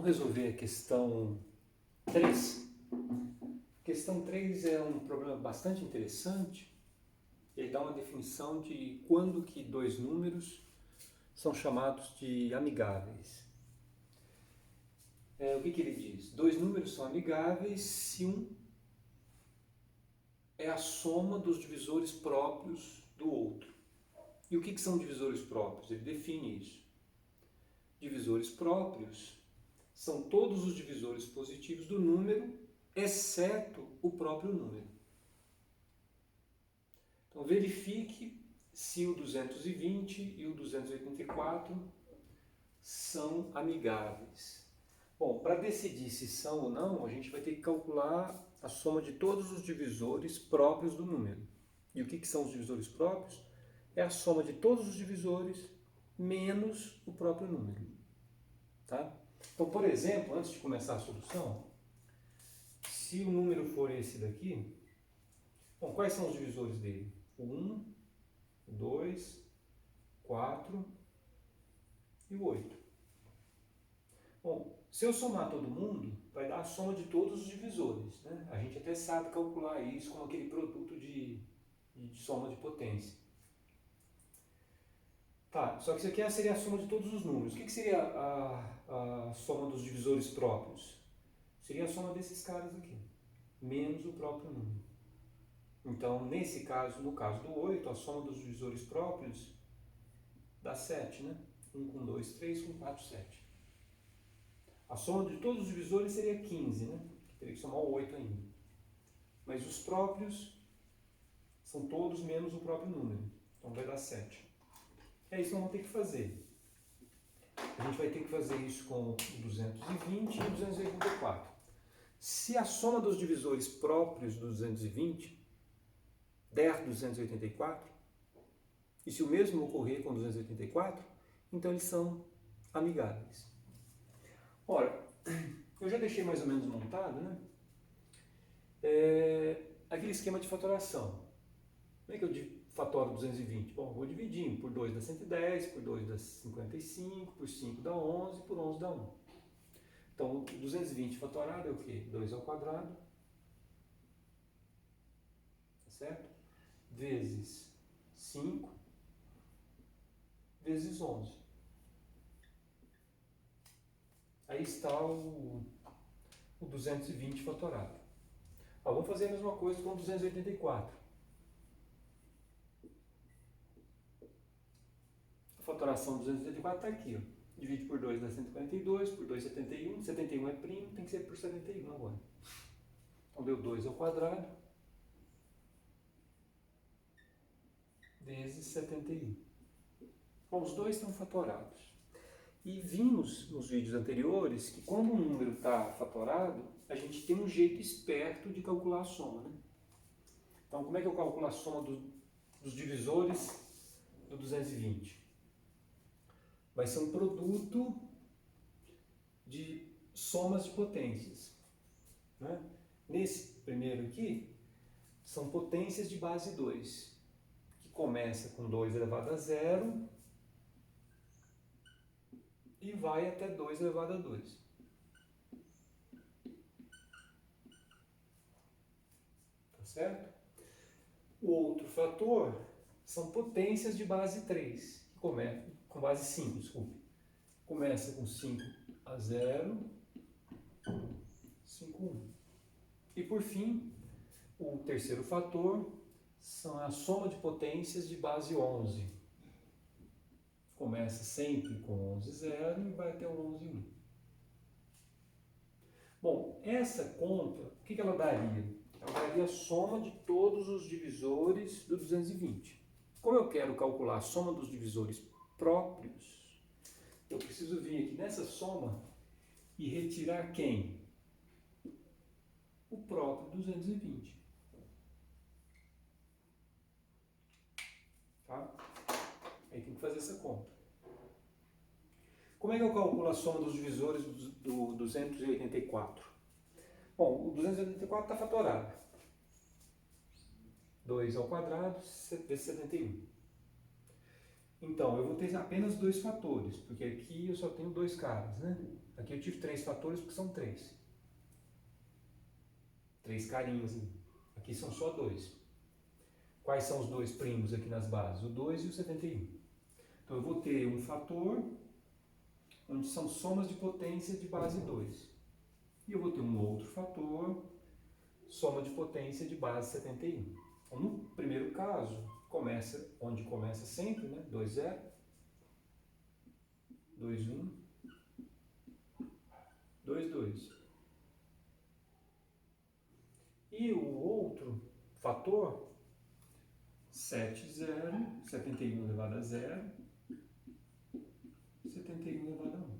Vamos resolver a questão 3. A questão 3 é um problema bastante interessante. Ele dá uma definição de quando que dois números são chamados de amigáveis. O que ele diz? Dois números são amigáveis se um é a soma dos divisores próprios do outro. E o que são divisores próprios? Ele define isso. Divisores próprios são todos os divisores positivos do número, exceto o próprio número. Então verifique se o 220 e o 284 são amigáveis. Bom, para decidir se são ou não, a gente vai ter que calcular a soma de todos os divisores próprios do número. E o que são os divisores próprios? É a soma de todos os divisores menos o próprio número. Tá? Então, por exemplo, antes de começar a solução, se o número for esse daqui, bom, quais são os divisores dele? O 1, o 2, 4 e o 8. Bom, se eu somar todo mundo, vai dar a soma de todos os divisores, né? A gente até sabe calcular isso com aquele produto de soma de potência. Tá, só que isso aqui seria a soma de todos os números. O que seria a soma dos divisores próprios? Seria a soma desses caras aqui, menos o próprio número. Então, nesse caso, no caso do 8, a soma dos divisores próprios dá 7, né? 1 com 2, 3, com 4, 7. A soma de todos os divisores seria 15, né? Teria que somar o 8 ainda. Mas os próprios são todos menos o próprio número. Então vai dar 7. É isso que nós vamos ter que fazer. A gente vai ter que fazer isso com o 220 e o 284. Se a soma dos divisores próprios do 220 der 284, e se o mesmo ocorrer com 284, então eles são amigáveis. Ora, eu já deixei mais ou menos montado, né? Aquele esquema de fatoração. Como é que eu fatoro 220? Bom, vou dividindo. Por 2 dá 110, por 2 dá 55, por 5 dá 11, por 11 dá 1. Então, 220 fatorado é o quê? 2 ao quadrado, tá certo? Vezes 5, vezes 11. Aí está o 220 fatorado. Vamos fazer a mesma coisa com o 284. A fatoração do 284 está aqui. Ó. Divide por 2 dá 142, por 2 71. 71 é primo, tem que ser por 71 agora. Então deu 2 ao quadrado vezes 71. Bom, os dois estão fatorados. E vimos nos vídeos anteriores que quando um número está fatorado, a gente tem um jeito esperto de calcular a soma, né? Então, como é que eu calculo a soma dos divisores do 220? Vai ser um produto de somas de potências, né? Nesse primeiro aqui, são potências de base 2, que começa com 2 elevado a 0 e vai até 2 elevado a 2. Tá certo? O outro fator são potências de base 3, que começa com base 5, desculpe. Começa com 5 a 0, 5, 1. E por fim, o terceiro fator são a soma de potências de base 11. Começa sempre com 11, 0 e vai até o 11, 1. Bom, essa conta, o que ela daria? Ela daria a soma de todos os divisores do 220. Como eu quero calcular a soma dos divisores próprios, eu preciso vir aqui nessa soma e retirar quem? O próprio 220. Tá? Aí tem que fazer essa conta. Como é que eu calculo a soma dos divisores do 284? Bom, o 284 está fatorado. 2 ao quadrado vezes 71. Então, eu vou ter apenas dois fatores, porque aqui eu só tenho dois caras, né? Aqui eu tive 3 fatores porque são 3. 3 carinhas. Aqui são só 2. Quais são os 2 primos aqui nas bases? O 2 e o 71. Então eu vou ter um fator onde são somas de potência de base 2. E eu vou ter um outro fator, soma de potência de base 71. Então, no primeiro caso, começa onde começa sempre, né? 2, 0, 2, 1, 2, 2. E o outro fator, 7, 0, 71 elevado a 0, 71 elevado a 1.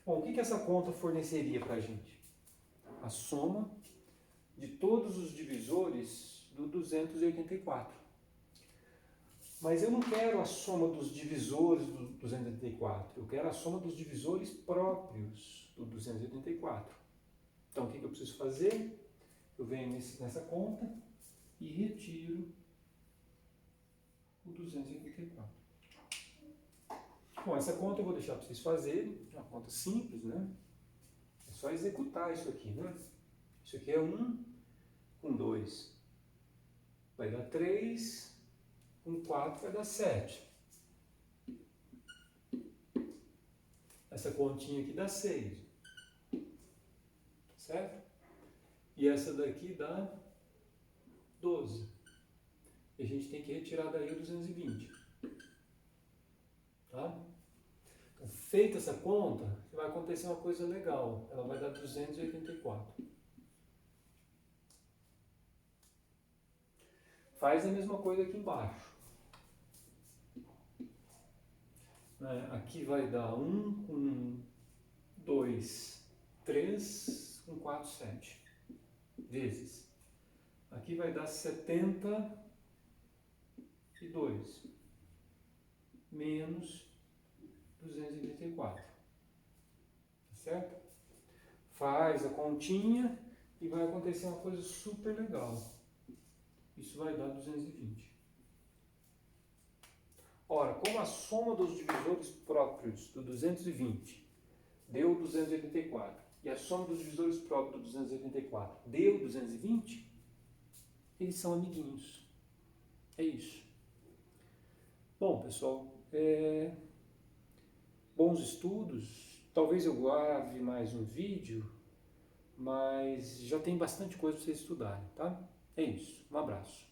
Bom, o que essa conta forneceria para a gente? A soma de todos os divisores do 284. Mas eu não quero a soma dos divisores do 284, eu quero a soma dos divisores próprios do 284. Então, o que eu preciso fazer? Eu venho nessa conta e retiro o 284. Bom, essa conta eu vou deixar para vocês fazerem, é uma conta simples, né? É só executar isso aqui, né? Isso aqui é 1 com 2, vai dar 3, com 4 vai dar 7. Essa continha aqui dá 6, certo? E essa daqui dá 12. E a gente tem que retirar daí o 220. Tá? Então, feita essa conta, vai acontecer uma coisa legal. Ela vai dar 284. Faz a mesma coisa aqui embaixo. Aqui vai dar 1 com 2, 3 com 4, 7. Vezes. Aqui vai dar 72 menos 284. Tá certo? Faz a continha e vai acontecer uma coisa super legal. Isso vai dar 220. Ora, como a soma dos divisores próprios do 220 deu 284 e a soma dos divisores próprios do 284 deu 220, eles são amiguinhos. É isso. Bom, pessoal, bons estudos. Talvez eu grave mais um vídeo, mas já tem bastante coisa para vocês estudarem, tá? É isso. Um abraço.